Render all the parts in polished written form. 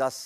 10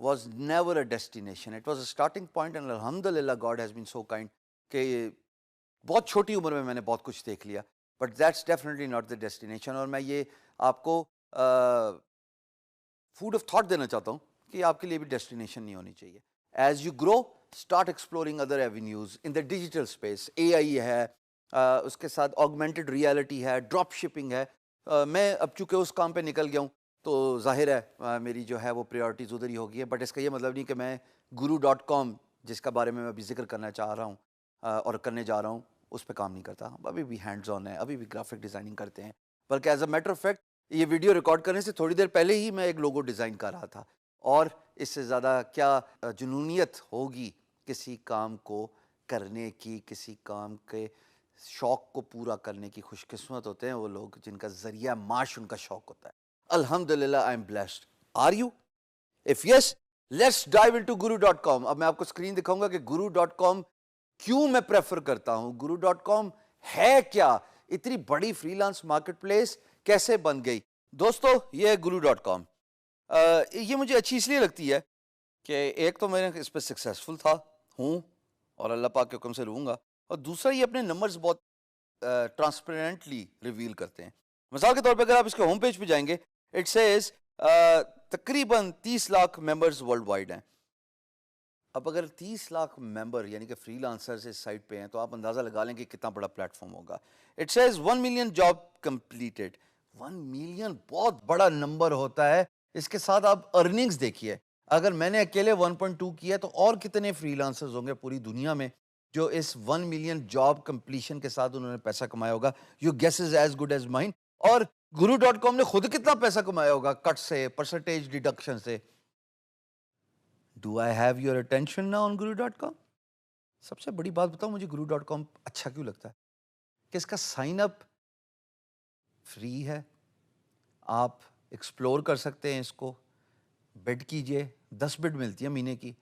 was never a destination, it was a starting point, and alhamdulillah God has been so kind کہ بہت چھوٹی عمر میں میں نے بہت کچھ دیکھ لیا، but that's definitely not the destination. اور میں یہ آپ کو فوڈ آف تھاٹ دینا چاہتا ہوں کہ آپ کے لیے بھی ڈیسٹینیشن نہیں ہونی چاہیے. As you grow start exploring other avenues in the digital space. A I ہے، اس کے ساتھ آگمنٹڈ ریالٹی ہے، ڈراپ شپنگ ہے. میں اب چونکہ اس کام پہ نکل گیا ہوں تو ظاہر ہے میری جو ہے وہ پریورٹیز ادھر ہی ہوگی ہے. بٹ اس کا یہ مطلب نہیں کہ میں guru.com جس کا بارے میں ابھی ذکر کرنا چاہ رہا ہوں اور کرنے جا رہا ہوں اس پہ کام نہیں کرتا. ابھی بھی ہینڈز آن ہے، ابھی بھی گرافک ڈیزائننگ کرتے ہیں. بلکہ as a matter of fact یہ ویڈیو ریکارڈ کرنے سے تھوڑی دیر پہلے ہی میں ایک لوگو ڈیزائن کر رہا تھا. اور اس سے زیادہ کیا جنونیت ہوگی کسی کام کو کرنے کی، کسی کام کے شوق کو پورا کرنے کی. خوش قسمت ہوتے ہیں وہ لوگ جن کا ذریعہ معاش ان کا شوق ہوتا ہے. الحمدللہ I am blessed. Are you? If yes let's dive into guru.com. اب میں آپ کو اسکرین دکھاؤں گا کہ guru.com کیوں میں پریفر کرتا ہوں. guru.com ہے کیا؟ اتنی بڑی فری لانس مارکیٹ پلیس کیسے بن گئی؟ دوستو یہ ہے guru.com. یہ مجھے اچھی اس لیے لگتی ہے کہ ایک تو میں اس پہ سکسیسفل ہوں اور اللہ پاک کے حکم سے رہوں گا، اور دوسرا یہ اپنے نمبرز بہت ٹرانسپیرنٹلی ریویل کرتے ہیں. مثال کے طور پہ اگر آپ اس کے ہوم پیج پہ جائیں گے، اٹ سیز تقریباً 30 لاکھ ممبرز ورلڈ وائڈ ہیں. اب اگر 30 لاکھ ممبر یعنی کہ فری لانسرز اس سائٹ پہ ہیں تو آپ اندازہ لگا لیں کہ کتنا بڑا پلیٹ فارم ہوگا. It says 1 million job completed. 1 million بہت بڑا نمبر ہوتا ہے. اس کے ساتھ آپ ارننگز دیکھیے. اگر میں نے اکیلے 1.2 کیا تو اور کتنے فری لانسرز ہوں گے پوری دنیا میں جو اس 1 ملین جاب کمپلیشن کے ساتھ انہوں نے پیسہ کمایا ہوگا. Your guess is as good as mine. اور guru.com نے خود کتنا پیسہ کمایا ہوگا کٹ سے، پرسنٹیج ڈیڈکشن سے. Do I have your attention now on guru.com? سب سے بڑی بات بتاؤں مجھے guru.com اچھا کیوں لگتا ہے کہ اس کا سائن اپ فری ہے. آپ ایکسپلور کر سکتے ہیں اس کو. بڈ کیجئے، 10 بڈ ملتی ہے مہینے کی،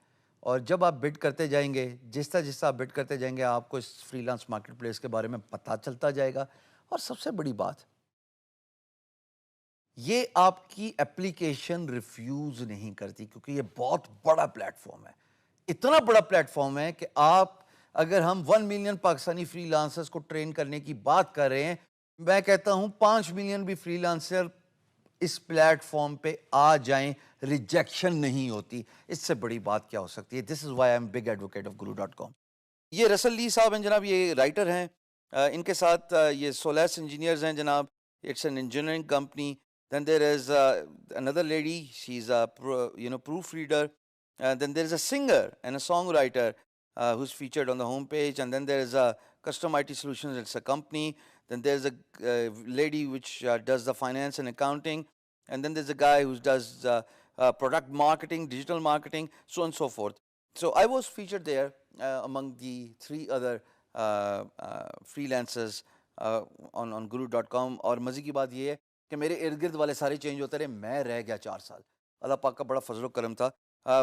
اور جب آپ بڈ کرتے جائیں گے، جس طرح آپ بڈ کرتے جائیں گے آپ کو اس فری لانس مارکیٹ پلیس کے بارے میں پتہ چلتا جائے گا. اور سب سے بڑی بات، یہ آپ کی اپلیکیشن ریفیوز نہیں کرتی کیونکہ یہ بہت بڑا پلیٹ فارم ہے. اتنا بڑا پلیٹ فارم ہے کہ آپ اگر ہم 1 ملین پاکستانی فری لانسرز کو ٹرین کرنے کی بات کر رہے ہیں، میں کہتا ہوں 5 ملین بھی فری لانسر اس پلیٹ فارم پہ آ جائیں، ریجیکشن نہیں ہوتی. اس سے بڑی بات کیا ہو سکتی ہے؟ This is why I am big advocate of guru.com. یہ رسل لی صاحب ہیں جناب، یہ رائٹر ہیں. ان کے ساتھ یہ سولیس انجینئرز ہیں جناب. It's an engineering company. Then there is another lady, she's a proofreader. Then there is a singer and a songwriter who's featured on the homepage. And then there is a Custom IT Solutions, it's a company. Then there's a lady which does the finance and accounting. And then there's a guy who does product marketing, digital marketing, so on and so forth. So I was featured there among the 3 other freelancers on guru.com. اور مزے کی بات یہ ہے کہ میرے ارد گرد والے سارے چینج ہوتے رہے، میں رہ گیا 4 سال. اللہ پاک کا بڑا فضل و کرم تھا.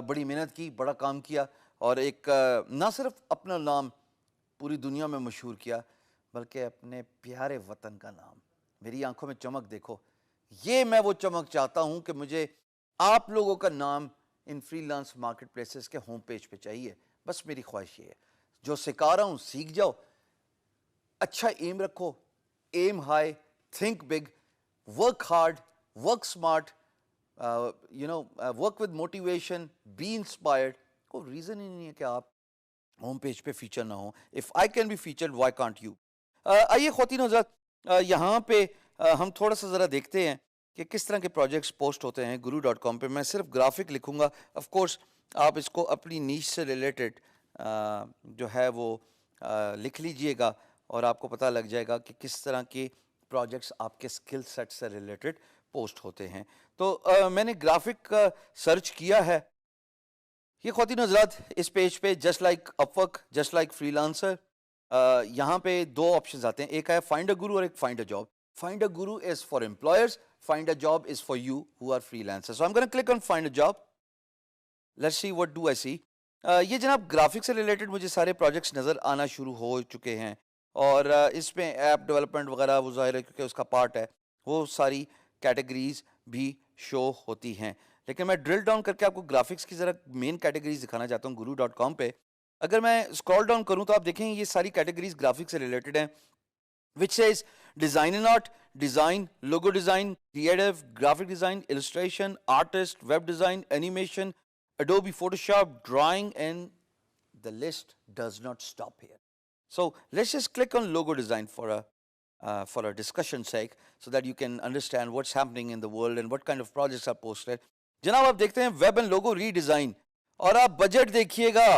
بڑی محنت کی، بڑا کام کیا، اور ایک نہ صرف اپنا نام پوری دنیا میں مشہور کیا بلکہ اپنے پیارے وطن کا نام. میری آنکھوں میں چمک دیکھو، یہ میں وہ چمک چاہتا ہوں کہ مجھے آپ لوگوں کا نام in free lance market places کے ہوم پیج پہ چاہیے. بس میری خواہش یہ ہے، جو سکھا رہا ہوں سیکھ جاؤ. اچھا ایم رکھو، aim high, think big, work hard, work smart, work with motivation, be inspired. کوئی ریزن ہی نہیں ہے کہ آپ ہوم پیج پہ فیچر نہ ہوں. If I can be featured, why can't you? آئیے خواتین حضرات، یہاں پہ ہم تھوڑا سا ذرا دیکھتے ہیں کہ کس طرح کے پروجیکٹس پوسٹ ہوتے ہیں guru.com پہ. میں صرف گرافک لکھوں گا. آف کورس آپ اس کو اپنی نیش سے ریلیٹڈ جو ہے وہ لکھ لیجئے گا اور آپ کو پتہ لگ جائے گا کہ کس طرح کے پروجیکٹس آپ کے اسکل سیٹ سے ریلیٹڈ پوسٹ ہوتے ہیں. تو میں نے گرافک سرچ کیا ہے. یہ خواتین حضرات اس پیج پہ جسٹ لائک اپ work, just like free lancer, یہاں پہ دو آپشنز آتے ہیں, ایک ہے فائنڈ اے گرو اور ایک find a job. Find a guru is for employers, find a job is for you who are freelancer. So I am gonna click on find a job. Let's see what do I see. یہ جناب graphics سے related مجھے سارے projects نظر آنا شروع ہو چکے ہیں, اور اس میں ایپ ڈیولپمنٹ وغیرہ وہ ظاہر ہے کیونکہ اس کا پارٹ ہے, وہ ساری کیٹیگریز بھی شو ہوتی ہیں. لیکن میں ڈرل ڈاؤن کر کے آپ کو گرافکس کی ذرا مین کیٹیگریز دکھانا چاہتا ہوں guru.com پہ. اگر میں اسکرول ڈاؤن کروں تو آپ دیکھیں یہ ساری کیٹیگریز گرافکس سے ریلیٹڈ ہیں, which says design and art, design, logo design, creative, graphic design, illustration, artist, web design, animation, Adobe Photoshop, drawing, and the list does not stop here. So let's just click on logo design for a discussion sake, so that you can understand what's happening in the world and what kind of projects are posted. جناب آپ دیکھتے ہیں web and logo redesign, اور آپ budget دیکھیے گا,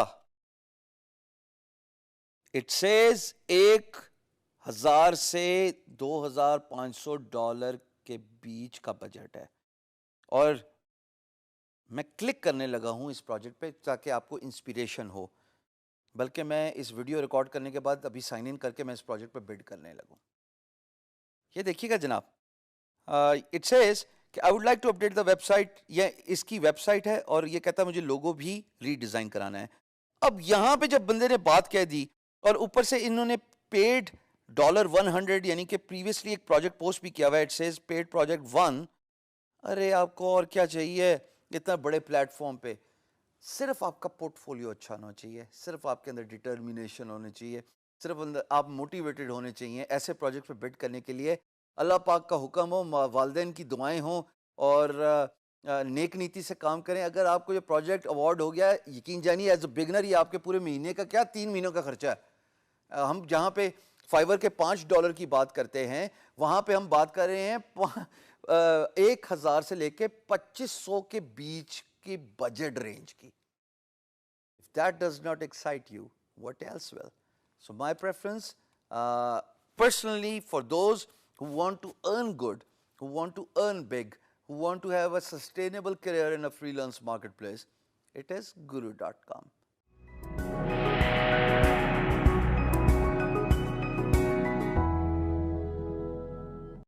it says 1,000 سے $2,500 کے بیچ کا بجٹ ہے. اور میں کلک کرنے لگا ہوں اس پروجیکٹ پہ تاکہ آپ کو انسپیریشن ہو, بلکہ میں اس ویڈیو ریکارڈ کرنے کے بعد ابھی سائن ان کر کے میں اس پروجیکٹ پہ بڈ کرنے لگوں. یہ دیکھیے گا جناب, اٹ سیز کہ I would like to update the website. یہ اس کی ویب سائٹ ہے اور یہ کہتا ہے مجھے لوگو بھی ری ڈیزائن کرانا ہے. اب یہاں پہ جب بندے نے بات کہہ دی اور اوپر سے انہوں نے پیڈ $100 یعنی کہ پریویسلی ایک پروجیکٹ پوسٹ بھی کیا ہوا ہے, اٹ سیز پیڈ پروجیکٹ 1. ارے آپ کو اور کیا چاہیے اتنا بڑے پلیٹ فارم پہ؟ صرف آپ کا پورٹ فولیو اچھا ہونا چاہیے, صرف آپ کے اندر ڈٹرمینیشن ہونی چاہیے, صرف آپ موٹیویٹڈ ہونے چاہیے ایسے پروجیکٹ پہ بڈ کرنے کے لیے. اللہ پاک کا حکم ہو, والدین کی دعائیں ہوں, اور نیک نیتی سے کام کریں. اگر آپ کو یہ پروجیکٹ ایوارڈ ہو گیا, یقین جانیے ایز اے بگنر یہ آپ کے پورے مہینے کا کیا 3 مہینوں کا خرچہ ہے. ہم جہاں پہ فائیور کے $5 کی بات کرتے ہیں, وہاں پہ ہم بات کر رہے ہیں 1,000 سے لے کے 2,500 کے بیچ کی بجٹ رینج کی. If that does not excite you, what else will? So my preference, personally, for those who want to earn good, who want to earn big, who want to have a sustainable career in a freelance marketplace, it is guru.com.